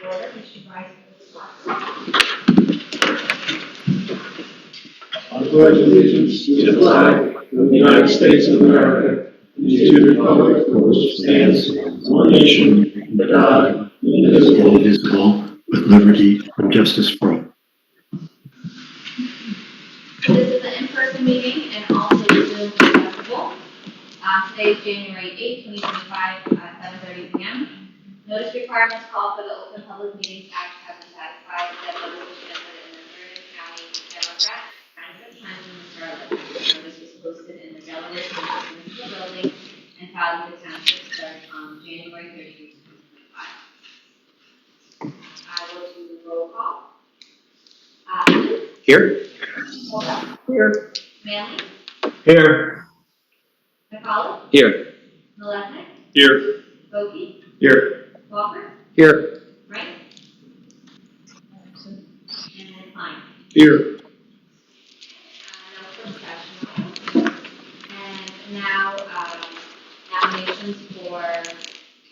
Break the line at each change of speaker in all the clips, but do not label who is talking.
order, Mr. Vice
I pledge allegiance to the flag of the United States of America and to the republic for which it stands, one nation, under God, indivisible, with liberty and justice for all.
This is an in-person meeting and also Zoom accessible. Today is January 8, 2025 at 7:30 p.m. Notice requirements call for the Open Public Meetings Act have been satisfied. The resolution entered in the Vernon County Democrat and Times in the Charlotte. Notice was posted in the Delaware Municipal Building and filed with the Township Clerk on January 30, 2025. I will do the roll call.
Here.
Here. Manley.
Here.
McCullough.
Here.
Malethnik.
Here.
Bogie.
Here.
Walker.
Here.
Wright. And Klein.
Here.
No professional. And now, nominations for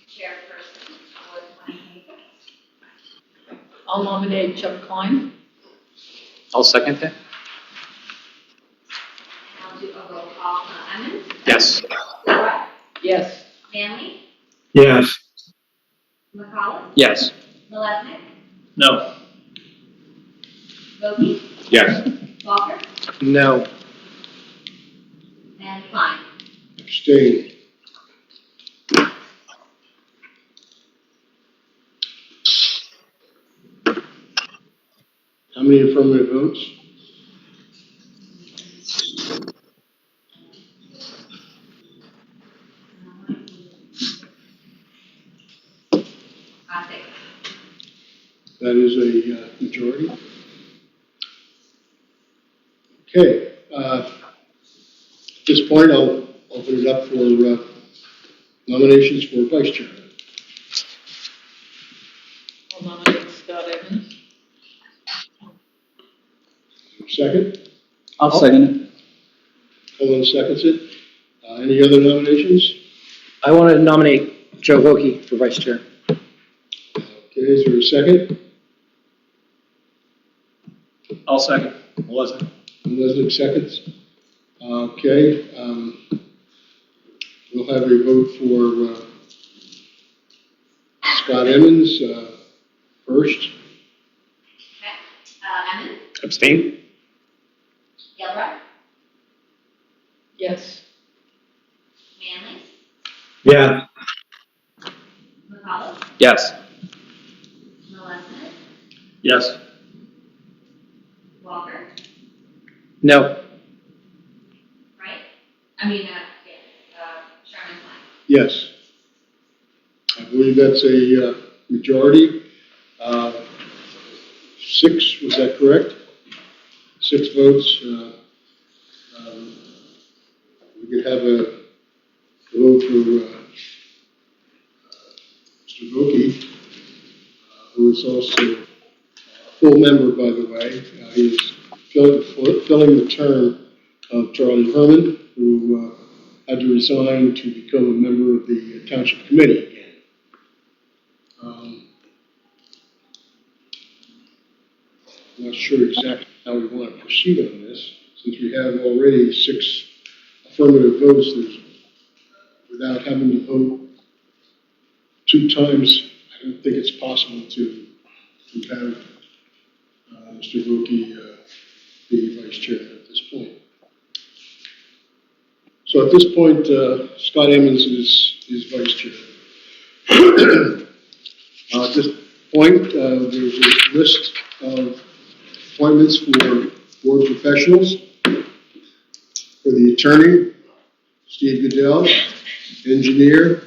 chairperson for 2026.
I'll nominate Chuck Klein.
I'll second that.
And I'll do a roll call. Emmons.
Yes.
Laura.
Yes.
Manley.
Yes.
McCullough.
Yes.
Malethnik.
No.
Bogie.
Yes.
Walker.
No.
And Klein.
Abstain. How many affirmative votes?
Six.
That is a majority. Okay. At this point, I'll open it up for nominations for vice chairman.
I'll nominate Scott Evans.
Second?
I'll second it.
Colin seconds it. Any other nominations?
I want to nominate Joe Hokie for vice chair.
Okay, is there a second?
I'll second. Melissa.
Leslie seconds. Okay, we'll have a vote for Scott Emmons first.
Okay. Emmons.
Abstain.
Gilbert.
Yes.
Manley.
Yeah.
McCullough.
Yes.
Malethnik.
Yes.
Walker.
No.
Right? Chairman Klein.
Yes. I believe that's a majority. 6, was that correct? 6 votes. We could have a vote for Mr. Bokie, who is also a full member, by the way. He is filling the term of Charlie Herman, who had to resign to become a member of the Township Committee again. I'm not sure exactly how we want to proceed on this, since we have already 6 affirmative votes. Without having to vote 2 times, I don't think it's possible to have Mr. Bokie be vice chair at this point. So at this point, Scott Emmons is vice chair. At this point, there's a list of appointments for board professionals. For the attorney, Steve Goodell; engineer,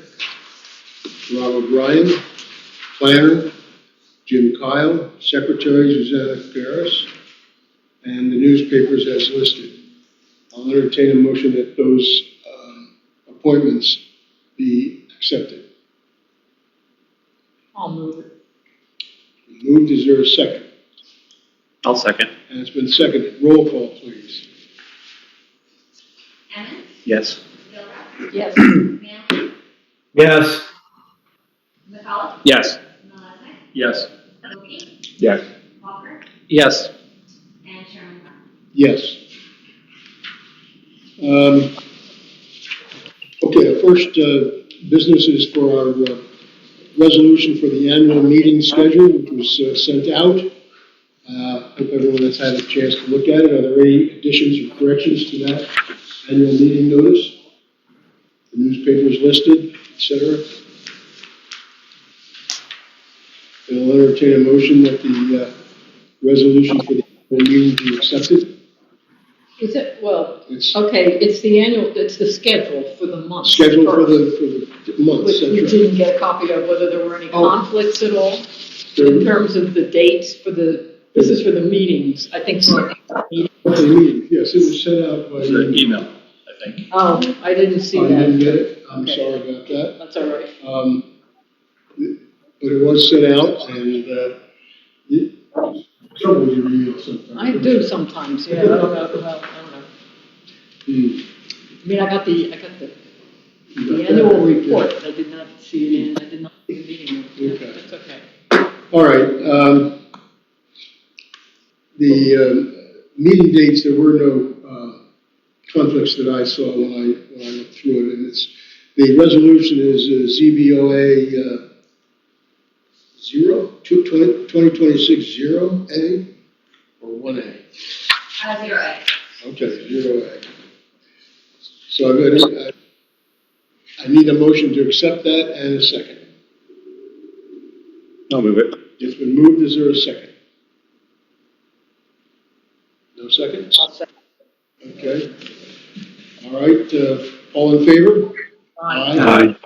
Rob O'Brien; planner, Jim Kyle; secretary, Susanna Paris; and the newspapers as listed. I'll entertain a motion that those appointments be accepted.
I'll move it.
Moved, is there a second?
I'll second.
And it's been seconded. Roll call, please.
Emmons.
Yes.
Gilbert.
Yes.
Manley.
Yes.
McCullough.
Yes.
Malethnik.
Yes.
Wilkie,
Yes.
Walker,
Yes.
and Chairman Brown.
Yes. Okay, the first business is for our resolution for the annual meeting schedule, which was sent out. Hope everyone has had a chance to look at it. Are there any additions or corrections to that annual meeting notice? The newspapers listed, et cetera. And I'll entertain a motion that the resolution for the annual meeting be accepted.
Is it, well,
It's
okay, it's the annual, it's the schedule for the month.
scheduled for
first,
the month.
Which we
that's right.
didn't get a copy of, whether there were any
Oh.
conflicts at all
There-
in terms of the dates for this is for the meetings, I think.
For the meeting, yes, it was sent out by
It's an email, I think.
Oh, I didn't see
I didn't
that.
get it, I'm
Okay.
sorry about that.
That's all right.
But it was sent out, and trouble with your email sometimes.
I do sometimes, yeah, I don't know, well, I don't know.
Hmm.
I mean, I got the
You got that?
annual report, but I did not see it in, I did not see the meeting. Yeah,
Okay.
that's okay.
All right, the meeting dates, there were no conflicts that I saw when I looked through it, and the resolution is ZBOA 2026 0A or 1A?
0A.
Okay, 0A. So I need a motion to accept that and a second.
I'll move it.
It's been moved, is there a second? No second?
I'll say.
Okay. All right, all in favor?
Aye.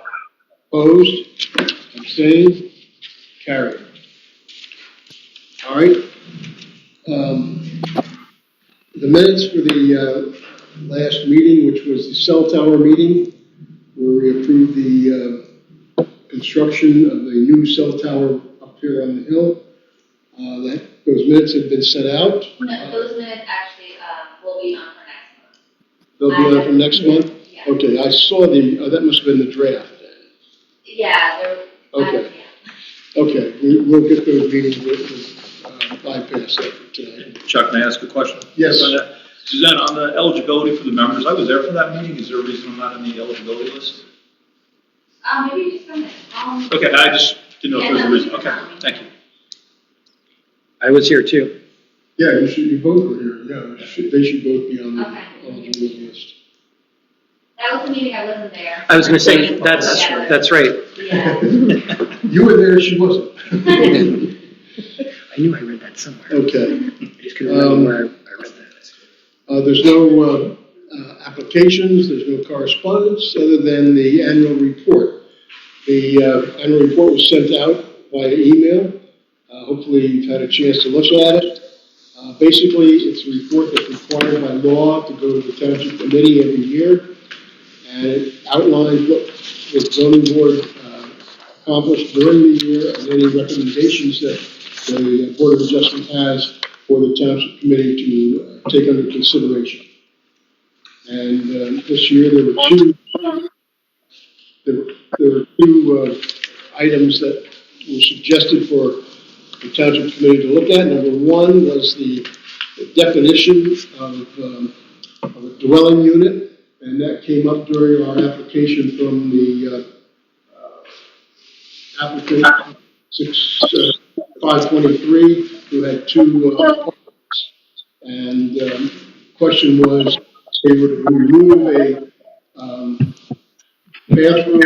Opposed? Abstained? Carried. All right. The minutes for the last meeting, which was the cell tower meeting, where we approved the construction of the new cell tower up here on the hill. Those minutes have been sent out.
No, those minutes actually, will be on for next month.
They'll be on for next month?
Yeah.
Okay, I saw that must have been the draft then.
Yeah, they're,
Okay.
yeah.
Okay, we'll get those meetings, we'll bypass that for tonight.
Chuck, may I ask a question?
Yes.
Suzanne, on the eligibility for the members, I was there for that meeting. Is there a reason I'm not on the eligibility list?
Maybe you just come in.
Okay, I just didn't know if there was a
Yeah, no,
reason.
you
Okay,
can come.
thank you.
I was here too.
Yeah, you both were here, yeah, they should both be on the
Okay.
eligibility list.
That was the meeting, I wasn't there.
I was gonna say, that's right.
Yeah.
You were there, she wasn't.
I knew I read that somewhere.
Okay,
I just couldn't remember where I read that.
there's no applications, there's no correspondence, other than the annual report. The annual report was sent out via email. Hopefully you've had a chance to look at it. Basically, it's a report that's required by law to go to the township committee every year. And it outlines what the zoning board accomplished during the year and any recommendations that the Board of Adjustment has for the township committee to take under consideration. And this year there were two items that were suggested for the township committee to look at. Number one was the definition of a dwelling unit. And that came up during our application from the applicant 523, who had two apartments. And question was, they would remove a bathroom,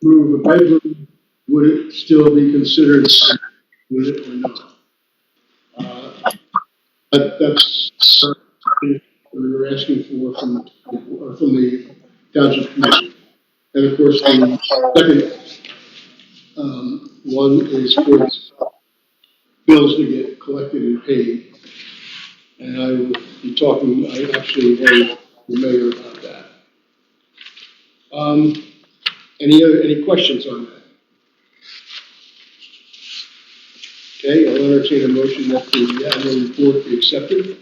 remove a bedroom, would it still be considered a unit or not? That's we were asking for from the township commission. And of course, the second one is for bills to get collected and paid. And I will be talking, I actually heard the mayor about that. Any questions on that? Okay, I'll entertain a motion that the annual report be accepted.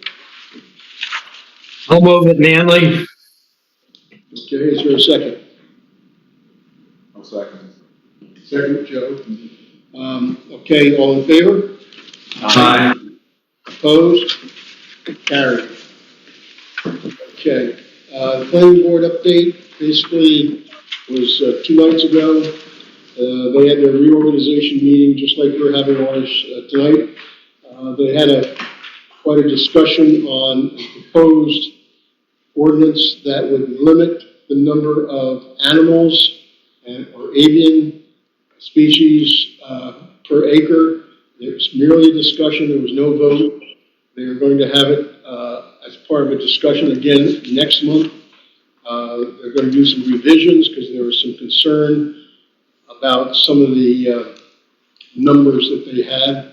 I'll move it, Manley.
Okay, is there a second?
I'll second.
Second, Joe. Okay, all in favor?
Aye.
Opposed? Carried. Okay, planning board update basically was 2 nights ago. They had their reorganization meeting, just like we're having ours tonight. They had quite a discussion on a proposed ordinance that would limit the number of animals or avian species per acre. It was merely a discussion, there was no vote. They are going to have it as part of a discussion again next month. They're going to do some revisions because there was some concern about some of the numbers that they had,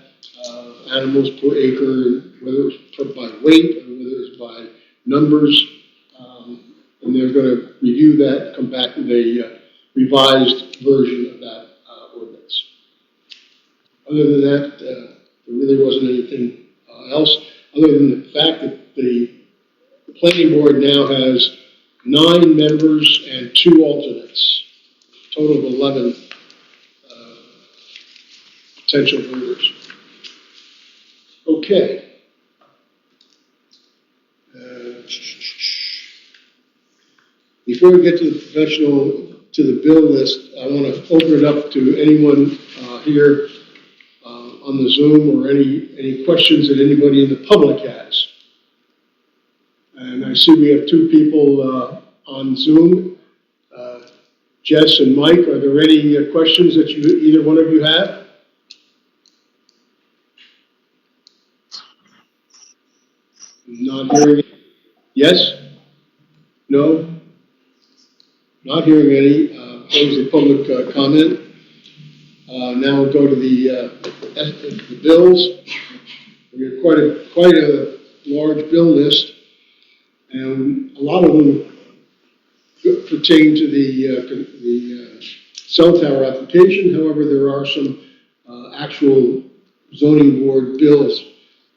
animals per acre, whether it was by weight or whether it was by numbers. And they're going to review that and come back with a revised version of that ordinance. Other than that, there really wasn't anything else, other than the fact that the planning board now has 9 members and 2 alternates, a total of 11 potential voters. Okay. Before we get to the bill list, I want to open it up to anyone here on the Zoom or any questions that anybody in the public has. And I see we have 2 people on Zoom, Jess and Mike. Are there any questions that either one of you have? Not hearing. Yes? No? Not hearing any. Close the public comment. Now we'll go to the bills. We have quite a large bill list, and a lot of them pertain to the cell tower application. However, there are some actual zoning board bills.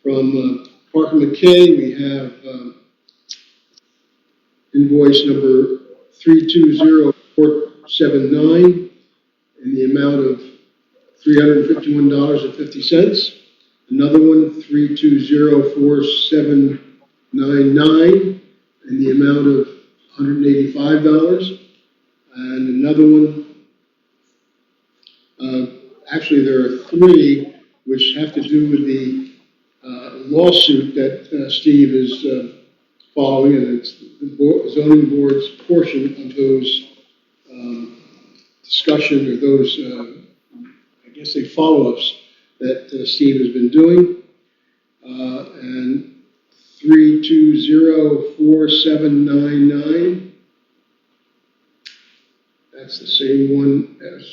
From Parker McKay, we have invoice number 320479 in the amount of $351.50. Another one, 320479 in the amount of $185. And another one, actually there are 3 which have to do with the lawsuit that Steve is following, and it's the zoning board's portion of those discussion or those, I guess they follow-ups that Steve has been doing. And 320479, that's the same one as,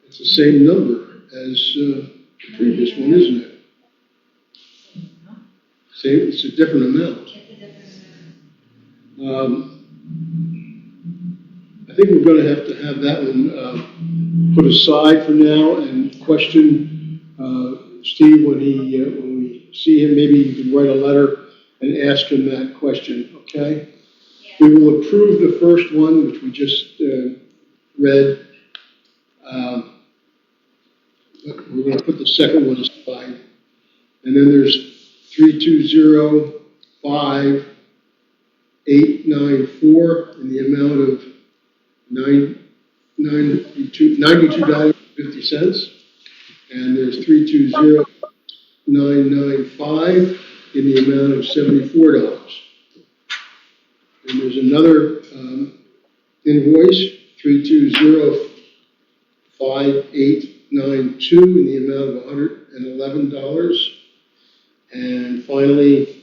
it's the same number as the previous one, isn't it? Same, it's a different amount. I think we're going to have that one put aside for now and question Steve when we see him. Maybe you can write a letter and ask him that question, okay?
Yeah.
We will approve the first one, which we just read. We're going to put the second one aside. And then there's 3205-894 in the amount of $92.50. And there's 320995 in the amount of $74. And there's another invoice, 3205-892 in the amount of $111. And finally,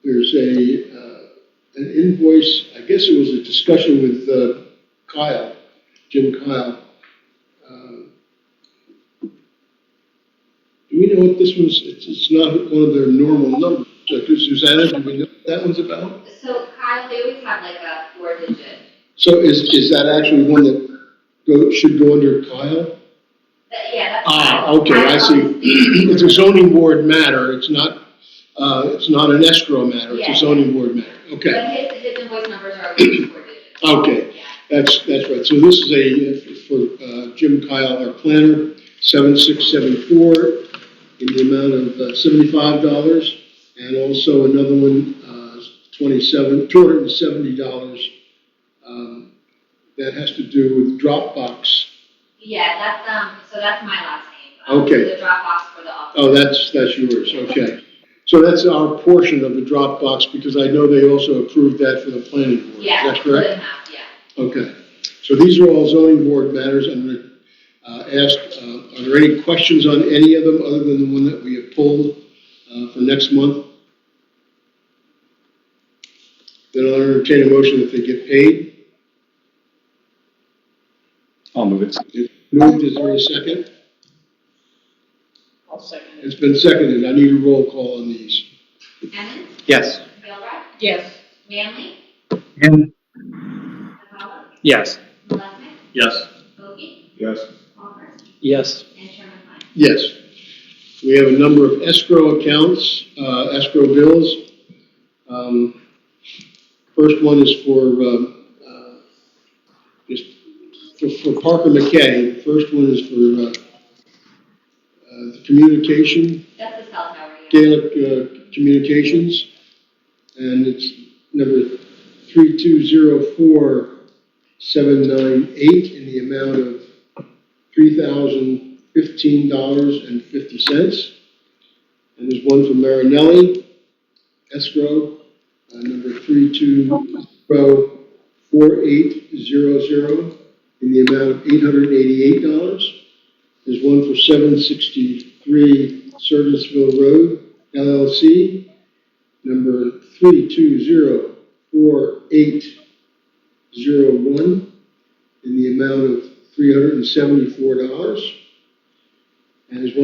there's an invoice. I guess it was a discussion with Jim Kyle. Do we know what this was? It's not one of their normal numbers. Susanna, do we know what that one's about?
So Kyle, they always have like a 4-digit.
So is that actually one that should go under Kyle?
Yeah, that's.
Okay, I see. It's a zoning board matter. It's not an escrow matter. It's a zoning board matter. Okay.
But his invoice numbers are always 4 digits.
Okay.
Yeah.
That's right. So this is for Jim Kyle, our planner, 7674, in the amount of $75, and also another one, $270, that has to do with Dropbox.
Yeah, that's, so that's my last name.
Okay.
The Dropbox for the office.
Oh, that's yours, okay. So that's our portion of the Dropbox, because I know they also approved that for the planning board.
Yeah.
Is that correct?
Good enough, yeah.
Okay. So these are all zoning board matters. I'm going to ask, are there any questions on any of them other than the one that we have pulled for next month? Then I'll entertain a motion that they get paid.
I'll move it.
Moved, is there a second?
I'll second it.
It's been seconded. I need a roll call on these.
Emmons,
Yes.
Gilbreath,
Yes.
Manley,
And
Gonzalez,
yes.
Malesnik,
Yes.
Bogie,
Yes.
Palmer,
Yes.
and Chairman Klein.
Yes. We have a number of escrow accounts, escrow bills. First one is for Parker McKay. The first one is for the communication,
That's the cell tower, yeah.
Gaelic Communications, and it's number 3204798 in the amount of $3,015.50. And there's one for Marinelli Escrow, number 3204800 in the amount of $888. There's one for 763 Sergeantsville Road, LLC, number 3204801 in the amount of $374. And there's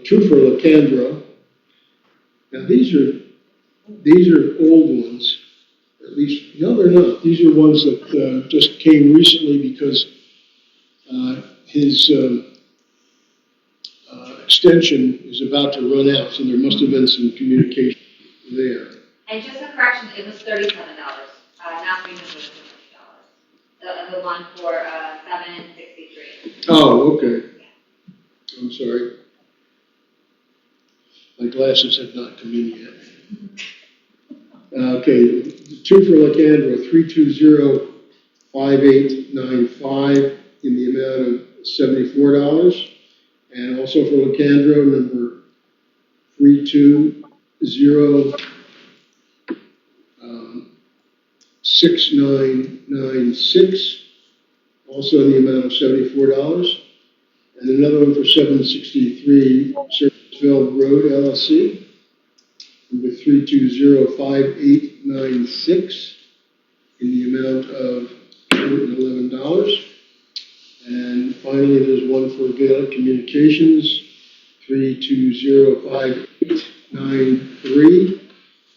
two for Lacandro. Now these are old ones, at least, no, they're not. These are ones that just came recently because his extension is about to run out, so there must have been some communication there.
And just a correction, it was $37, not $350. The one for 763.
Oh, okay. I'm sorry. My glasses have not come in yet. Okay, the two for Lacandro, 3205895 in the amount of $74. And also for Lacandro, number 3206996, also in the amount of $74. And another one for 763 Sergeantsville Road, LLC, number 3205896 in the amount of $111. And finally, there's one for Gaelic Communications, 3205893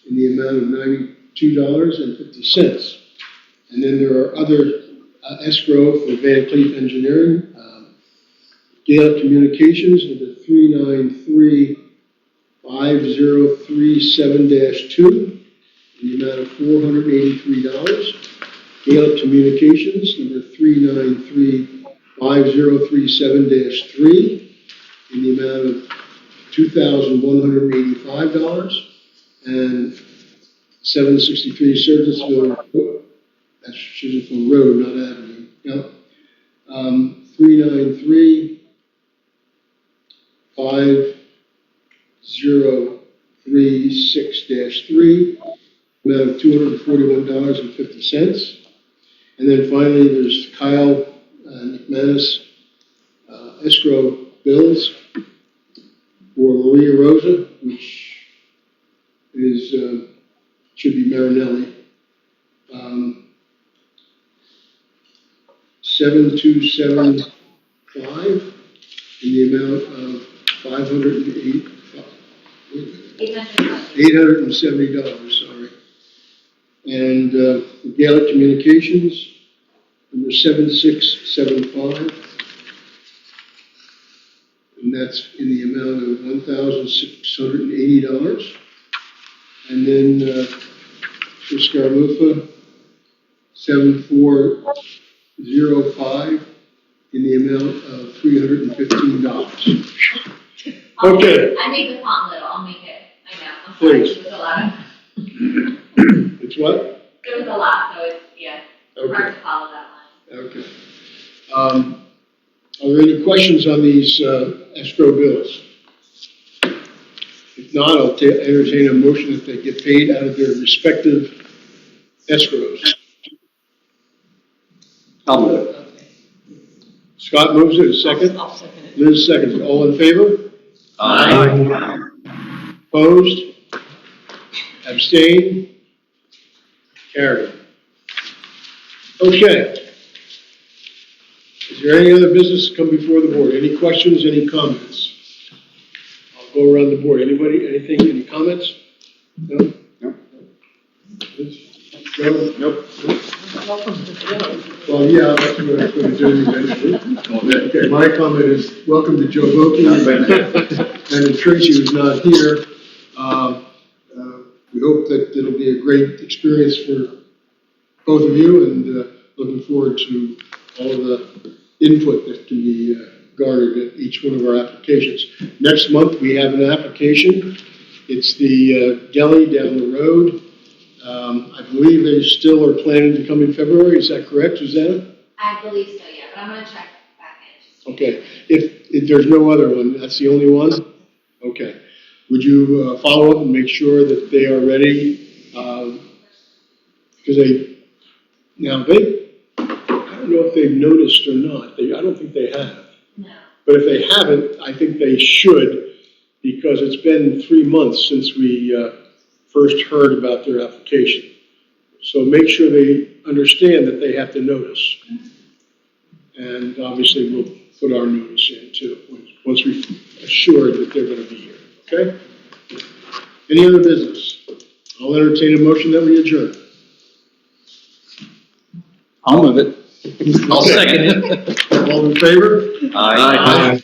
in the amount of $92.50. And then there are other escrow for Van Cleef Engineering, Gaelic Communications, number 393537-2 in the amount of $483. Gaelic Communications, number 3935037-3 in the amount of $2,185. And 763 Sergeantsville, that's Sergeantsville Road, not Avenue. Yep. 3935036-3, amount of $241.50. And then finally, there's Kyle McManus escrow bills for Maria Rosa, which is should be Marinelli. 7275 in the amount of $870, sorry. And Gaelic Communications, number 7675, and that's in the amount of $1,680. And then for Scarmufa, 7405 in the amount of $315. Okay.
I make the font little, I'll make it, I know, I'm sorry,
Please.
it was a lot.
It's what?
There was a lot, so it's, yeah,
Okay.
hard to follow that line.
Okay. Are there any questions on these escrow bills? If not, I'll entertain a motion that they get paid out of their respective escrows.
I'll move it.
Scott moves it, a second.
I'll second it.
Liz seconds it. All in favor?
Aye.
Opposed? Abstained? Carried. Okay. Is there any other business to come before the board? Any questions, any comments? I'll go around the board. Anybody, anything, any comments? No?
No.
Joe?
Nope.
Welcome to the
Well, yeah, that's what I'm going to do eventually. Okay, my comment is, welcome to Joe Boki and to Tracy, who's not here. We hope that it'll be a great experience for both of you, and looking forward to all of the input that can be garnered at each one of our applications. Next month, we have an application. It's the deli down the road. I believe they still are planning to come in February. Is that correct, Susanna?
I believe so, yeah, but I'm gonna check back in.
Okay. If there's no other one, that's the only one? Okay. Would you follow up and make sure that they are ready? Because I don't know if they've noticed or not. I don't think they have.
No.
But if they haven't, I think they should, because it's been 3 months since we first heard about their application. So make sure they understand that they have to notice. And obviously, we'll put our notice in too, once we're assured that they're going to be here, okay? Any other business? I'll entertain a motion that we adjourn.
I'll move it.
I'll second it.
All in favor?
Aye.